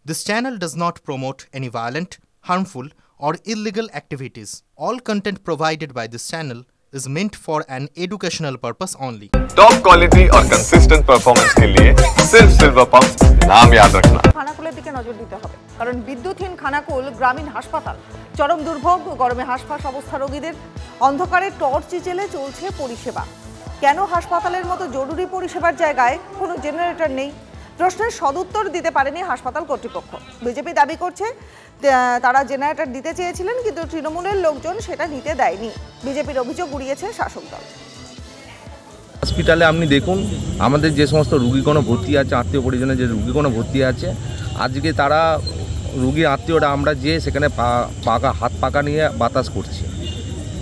This channel does not promote any violent, harmful, or illegal activities. All content provided by this channel is meant for an educational purpose only. Top quality और consistent performance के लिए सिर्फ silver pump नाम याद रखना। খানাকুলের দিকে নজর দিতে হবে, কারণ বিদ্যুৎহীন খানাকুল গ্রামীণ হাসপাতাল চরম দুর্ভোগ। গরমে হাসফাস অবস্থা রোগীদের, অন্ধকারে টর্চ জেলে চলছে পরিষেবা। কেন হাসপাতালের মতো জরুরি পরিষেবার জায়গায় কোনো জেনারেটর নেই? প্রশ্নের সদুত্তর দিতে পারেনি হাসপাতাল কর্তৃপক্ষ। বিজেপি দাবি করছে তারা জেনারেটর দিতে চেয়েছিলেন, কিন্তু তৃণমূলের লোকজন সেটা নিতে দেয়নি। বিজেপির অভিযোগ উড়িয়েছে শাসক দল। হসপিটালে আপনি দেখুন, আমাদের যে সমস্ত রুগীগণ ভর্তি আছে, আত্মীয় পরিজনের যে রুগীগণ ভর্তি আছে, আজকে তারা রুগীর আত্মীয়রা আমরা যে সেখানে হাত পাকা নিয়ে বাতাস করছি।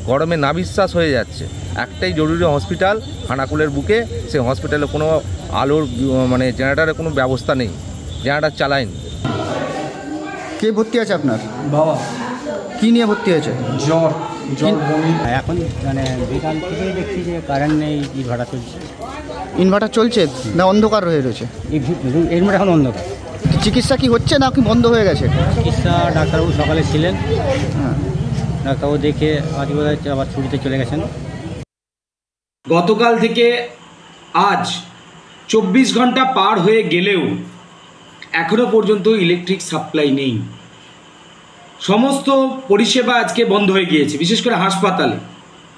গরমে নাভিশ্বাস হয়ে যাচ্ছে। একটাই জরুরি হসপিটাল খানাকুলের বুকে, সেই হসপিটালে কোনো আলোর মানে জেনারেটারের কোনো ব্যবস্থা নেই, জেনারেটার চালায়নি। কে ভর্তি আছে আপনার? বাবা। কি নিয়ে ভর্তি হয়েছে? জ্বর বমি। এখন মানে বিকাল থেকে দেখছি যে কারেন্ট নেই, ইনভার্টার চলছে। ইনভার্টার চলছে না অন্ধকার হয়ে রয়েছে? এর মধ্যে এখন অন্ধকার। চিকিৎসা কি হচ্ছে না কি বন্ধ হয়ে গেছে? চিকিৎসা ডাক্তারবাবু সকালে ছিলেন, হ্যাঁ, ডাক্তারবাবু দেখে আজ বোধহয় আবার ছুটিতে চলে গেছেন। গতকাল থেকে আজ 24 ঘন্টা পার হয়ে গেলেও এখনো পর্যন্ত ইলেকট্রিক সাপ্লাই নেই। সমস্ত পরিষেবা আজকে বন্ধ হয়ে গিয়েছে, বিশেষ করে হাসপাতালে।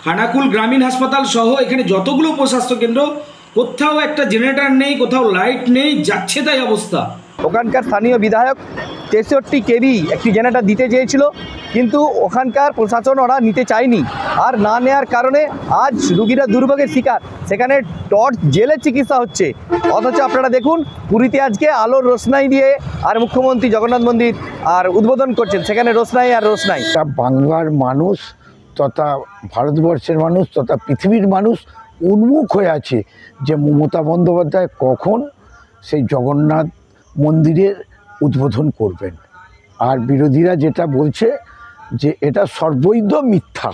খানাকুল গ্রামীণ হাসপাতাল সহ এখানে যতগুলো উপস্বাস্থ্য কেন্দ্র, কোথাও একটা জেনারেটর নেই, কোথাও লাইট নেই, যাচ্ছে তাই অবস্থা। ওখানকার স্থানীয় বিধায়ক 63 কেভি একটি জেনারেটর দিতে চেয়েছিল, কিন্তু ওখানকার প্রশাসন ওরা নিতে চায়নি। আর না নেওয়ার কারণে আজ রুগীরা দুর্ভোগের শিকার। সেখানে টর্চ জেলে চিকিৎসা হচ্ছে, অথচ আপনারা দেখুন পুরীতে আজকে আলোর রোশনাই দিয়ে আর মুখ্যমন্ত্রী জগন্নাথ মন্দির আর উদ্বোধন করছেন, সেখানে রোশনাই আর রোশনাই। বাংলার মানুষ তথা ভারতবর্ষের মানুষ তথা পৃথিবীর মানুষ উন্মুখ হয়ে আছে যে মমতা বন্দ্যোপাধ্যায় কখন সেই জগন্নাথ মন্দিরের উদ্বোধন করবেন। আর বিরোধীরা যেটা বলছে যে এটা সর্বৈধ মিথ্যা।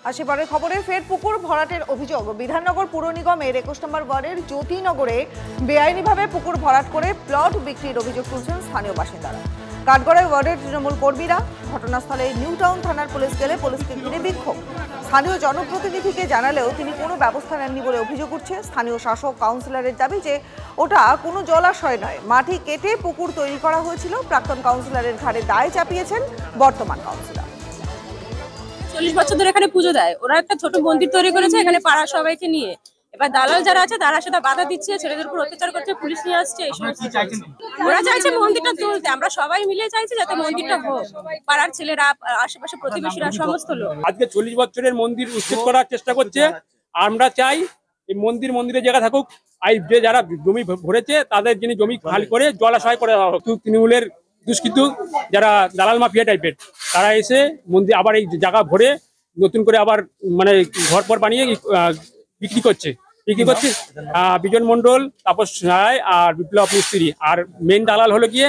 আশেপাশের খবরে ফের পুকুর ভরাটের অভিযোগ। বিধাননগর পুর নিগমের 21 নম্বর ওয়ার্ডের জ্যোতিনগরে বেআইনিভাবে পুকুর ভরাট করে প্লট বিক্রির অভিযোগ তুলছেন স্থানীয় বাসিন্দারা। কাঠগড়ায় ওয়ার্ডের তৃণমূল কর্মীরা ঘটনাস্থলে নিউ টাউন থানার পুলিশ গেলে পুলিশকে ঘিরে বিক্ষোভ। স্থানীয় জনপ্রতিনিধিকে জানালেও তিনি কোনো ব্যবস্থা নেননি বলে অভিযোগ উঠছে। স্থানীয় শাসক কাউন্সিলরের দাবি যে ওটা কোনো জলাশয় নয়, মাটি কেটে পুকুর তৈরি করা হয়েছিল। প্রাক্তন কাউন্সিলরের ঘাড়ে দায় চাপিয়েছেন বর্তমান কাউন্সিলর। 40 বছর ধরে এখানে পুজো দেয়, ওরা একটা ছোট মন্দির তৈরি করেছে এখানে পাড়া সবাইকে নিয়ে। এবার দালাল যারা আছে তারা সেটা বাধা দিচ্ছে, ছেলেদের উপর অত্যাচার করছে, পুলিশ নিয়ে আসছে। ওরা চাইছে মন্দিরটা তুলতে, আমরা সবাই মিলে চাইছি যাতে মন্দিরটা হোক। পাড়ার ছেলেরা, আশেপাশে প্রতিবেশীরা, সমস্ত লোক। আজকে 40 বছরের মন্দির উচ্ছেদ করার চেষ্টা করছে। আমরা চাই এই মন্দিরে জায়গা থাকুক, যে যারা জমি ভরেছে তাদের যিনি জমি খালি করে জলাশয় করে দেওয়া হোক। তৃণমূলের দুষ্কৃতু যারা দালাল মাফিয়া টাইপের, তারা এসে মন্দির আবার এই জায়গা ভরে নতুন করে আবার মানে ঘর পর বানিয়ে বিক্রি করছে। বিজন মন্ডল, তাপস রায় আর বিপ্লব মিস্ত্রি, আর মেন দালাল হলো গিয়ে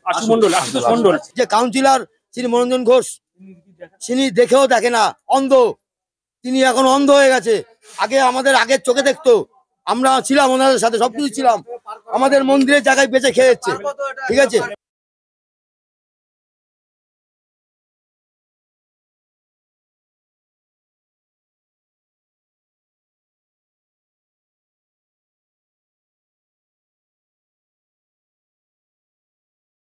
আশু মন্ডল, আশুতোষ মন্ডল। যে কাউন্সিলর শ্রী মনোরঞ্জন ঘোষ, তিনি দেখেও দেখে না, অন্ধ। তিনি এখন অন্ধ হয়ে গেছে। আগে আমাদের আগের চোখে দেখতো, আমরা ছিলাম ওনাদের সাথে, সবকিছু ছিলাম। আমাদের মন্দিরের জায়গায় বেঁচে খেয়ে যাচ্ছে, ঠিক আছে।